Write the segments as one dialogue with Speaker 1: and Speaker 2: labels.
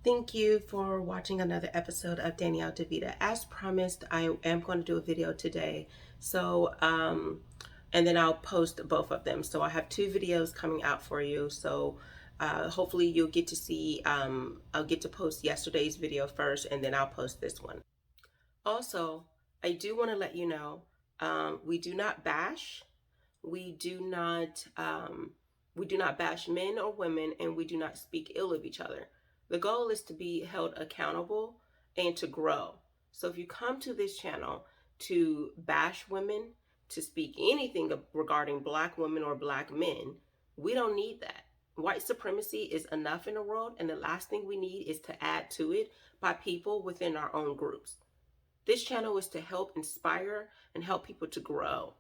Speaker 1: Thank you for watching another episode of Danielle DeVita. As promised, I am going to do a video today. And then I'll post both of them. So I have two videos coming out for you. So hopefully you'll get to see, I'll get to post yesterday's video first, and then I'll post this one. Also, I do want to let you know, we do not bash. We do not, we do not bash men or women, and we do not speak ill of each other. The goal is to be held accountable and to grow. So if you come to this channel to bash women, to speak anything regarding Black women or Black men, we don't need that. White supremacy is enough in the world, and the last thing we need is to add to it by people within our own groups. This channel is to help inspire and help people to grow.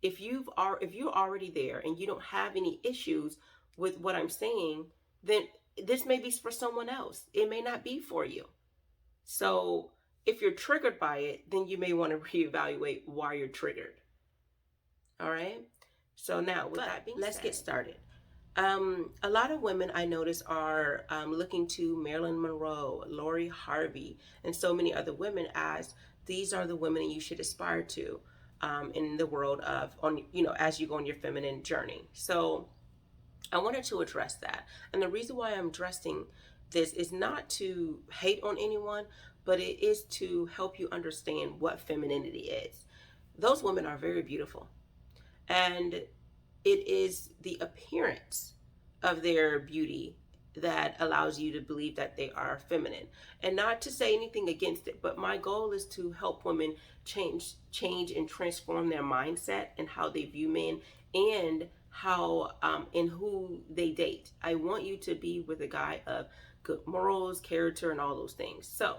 Speaker 1: If you're already there and you don't have any issues with what I'm saying, then this may be for someone else. It may not be for you. So if you're triggered by it, then you may want to reevaluate why you're triggered. All right. So now with that being said, let's get started. A lot of women I notice are looking to Marilyn Monroe, Lori Harvey, and so many other women as these are the women you should aspire to in the world of, as you go on your feminine journey. So I wanted to address that. And the reason why I'm addressing this is not to hate on anyone, but it is to help you understand what femininity is. Those women are very beautiful. And it is the appearance of their beauty that allows you to believe that they are feminine. And not to say anything against it, but my goal is to help women change and transform their mindset and how they view men and how and who they date. I want you to be with a guy of good morals, character, and all those things. So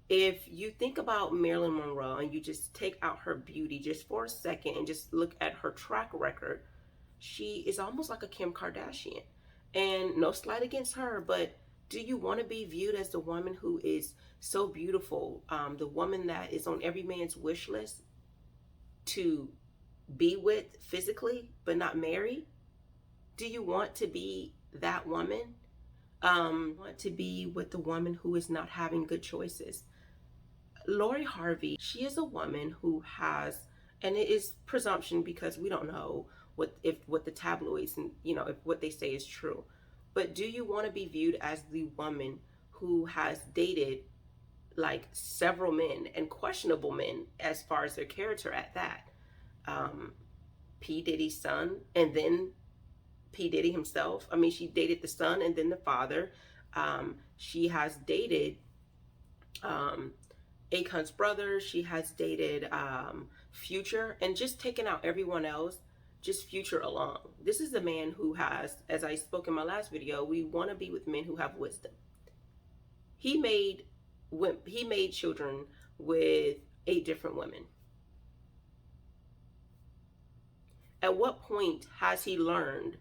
Speaker 1: if you think about Marilyn Monroe and you just take out her beauty just for a second and just look at her track record, she is almost like a Kim Kardashian. And no slight against her, but do you want to be viewed as the woman who is so beautiful, the woman that is on every man's wish list to be with physically but not marry? Do you want to be that woman? Want to be with the woman who is not having good choices? Lori Harvey, she is a woman who has, and it is presumption because we don't know what the tabloids and if what they say is true. But do you want to be viewed as the woman who has dated like several men and questionable men as far as their character at that? P. Diddy's son, and then P. Diddy himself. I mean, she dated the son and then the father. She has dated Akon's brother. She has dated Future, and just taken out everyone else, just Future alone. This is a man who has, as I spoke in my last video, we want to be with men who have wisdom. He made children with 8 different women. At what point has he learned,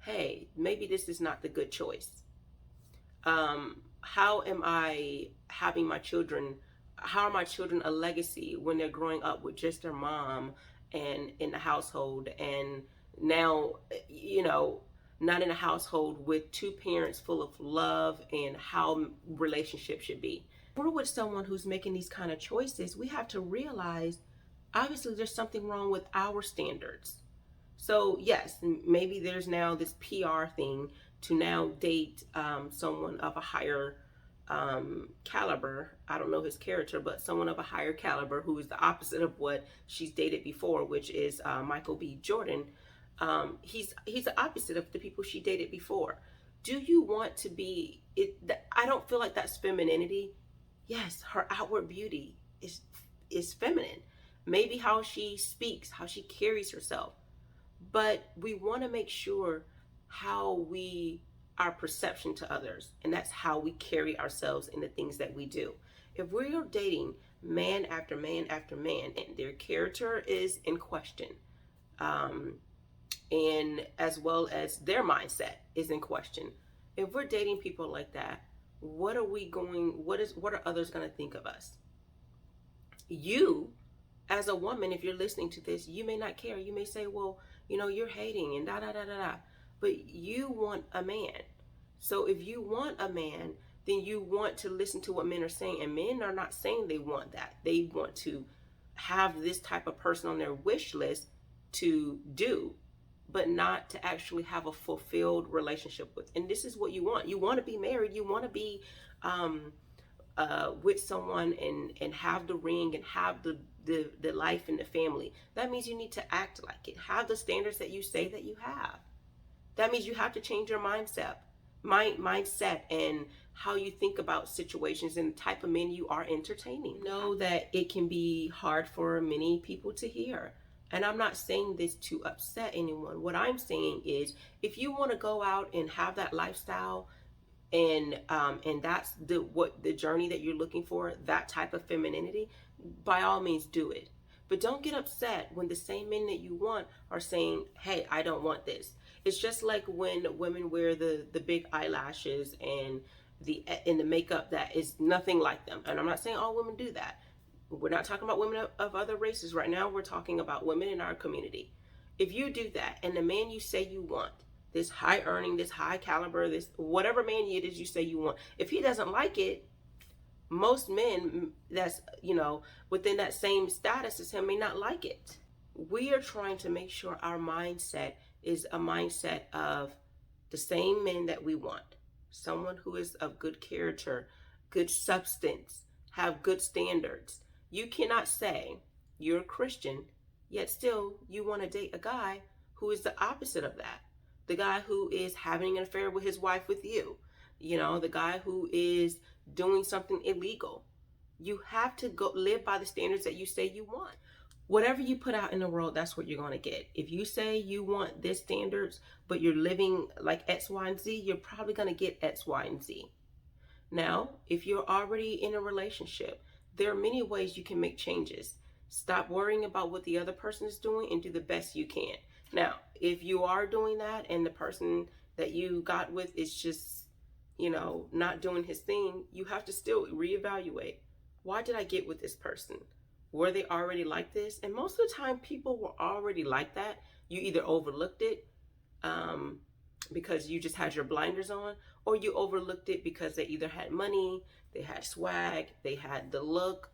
Speaker 1: hey, maybe this is not the good choice? How am I having my children, how are my children a legacy when they're growing up with just their mom and in the household, and now, not in a household with 2 parents full of love and how relationships should be? If we're with someone who's making these kind of choices, we have to realize obviously there's something wrong with our standards. So yes, maybe there's now this PR thing to now date someone of a higher caliber. I don't know his character, but someone of a higher caliber who is the opposite of what she's dated before, which is Michael B. Jordan. He's the opposite of the people she dated before. Do you want to be it? I don't feel like that's femininity. Yes, her outward beauty is feminine. Maybe how she speaks, how she carries herself. But we want to make sure how our perception to others, and that's how we carry ourselves in the things that we do. If we are dating man after man after man, and their character is in question, and as well as their mindset is in question, if we're dating people like that, what are others going to think of us? You, as a woman, if you're listening to this, you may not care. You may say, well, you're hating and da da da da da. But you want a man. So if you want a man, then you want to listen to what men are saying. And men are not saying they want that. They want to have this type of person on their wish list to do, but not to actually have a fulfilled relationship with. And this is what you want. You want to be married. You want to be with someone and have the ring and have the life and the family. That means you need to act like it. Have the standards that you say that you have. That means you have to change your mindset and how you think about situations and the type of men you are entertaining. Know that it can be hard for many people to hear. And I'm not saying this to upset anyone. What I'm saying is, if you want to go out and have that lifestyle, and that's the journey that you're looking for, that type of femininity, by all means do it. But don't get upset when the same men that you want are saying, hey, I don't want this. It's just like when women wear the big eyelashes and the makeup that is nothing like them. And I'm not saying all women do that. We're not talking about women of other races right now. We're talking about women in our community. If you do that and the man you say you want, this high earning, this high caliber, this whatever man it is you say you want, if he doesn't like it, most men that's, within that same status as him may not like it. We are trying to make sure our mindset is a mindset of the same men that we want. Someone who is of good character, good substance, have good standards. You cannot say you're a Christian, yet still you want to date a guy who is the opposite of that. The guy who is having an affair with his wife with you. The guy who is doing something illegal. You have to go live by the standards that you say you want. Whatever you put out in the world, that's what you're going to get. If you say you want this standards, but you're living like X, Y, and Z, you're probably going to get X, Y, and Z. Now, if you're already in a relationship, there are many ways you can make changes. Stop worrying about what the other person is doing and do the best you can. Now, if you are doing that and the person that you got with is just, not doing his thing, you have to still reevaluate. Why did I get with this person? Were they already like this? And most of the time, people were already like that. You either overlooked it because you just had your blinders on, or you overlooked it because they either had money, they had swag, they had the look.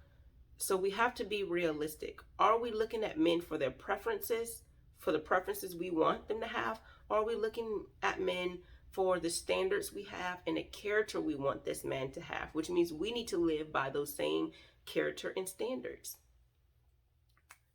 Speaker 1: So we have to be realistic. Are we looking at men for their preferences, for the preferences we want them to have? Or are we looking at men for the standards we have and the character we want this man to have, which means we need to live by those same character and standards.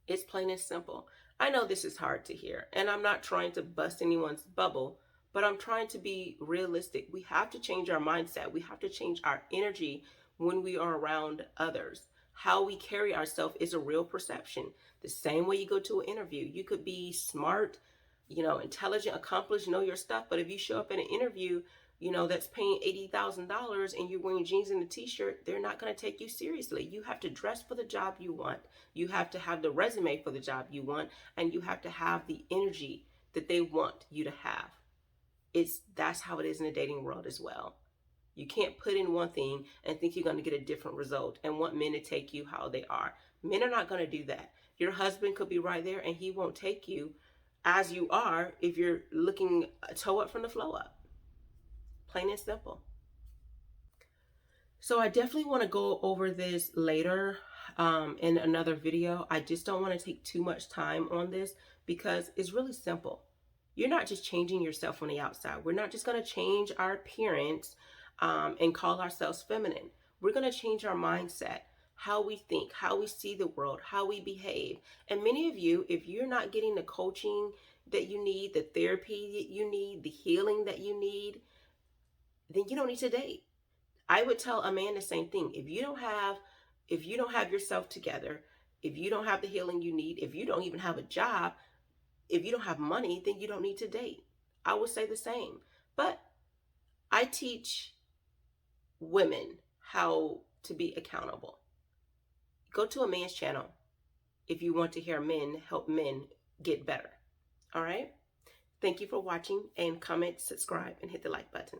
Speaker 1: It's plain and simple. I know this is hard to hear, and I'm not trying to bust anyone's bubble, but I'm trying to be realistic. We have to change our mindset. We have to change our energy when we are around others. How we carry ourselves is a real perception. The same way you go to an interview, you could be smart, intelligent, accomplished, know your stuff, but if you show up in an interview, that's paying $80,000 and you're wearing jeans and a t-shirt, they're not going to take you seriously. You have to dress for the job you want. You have to have the resume for the job you want, and you have to have the energy that they want you to have. That's how it is in the dating world as well. You can't put in one thing and think you're going to get a different result and want men to take you how they are. Men are not going to do that. Your husband could be right there and he won't take you as you are if you're looking toe up from the flow up. Plain and simple. So I definitely want to go over this later in another video. I just don't want to take too much time on this because it's really simple. You're not just changing yourself on the outside. We're not just going to change our appearance and call ourselves feminine. We're going to change our mindset, how we think, how we see the world, how we behave. And many of you, if you're not getting the coaching that you need, the therapy that you need, the healing that you need, then you don't need to date. I would tell a man the same thing. If you don't have yourself together, if you don't have the healing you need, if you don't even have a job, if you don't have money, then you don't need to date. I would say the same. But I teach women how to be accountable. Go to a man's channel if you want to hear men help men get better. All right? Thank you for watching, and comment, subscribe, and hit the like button.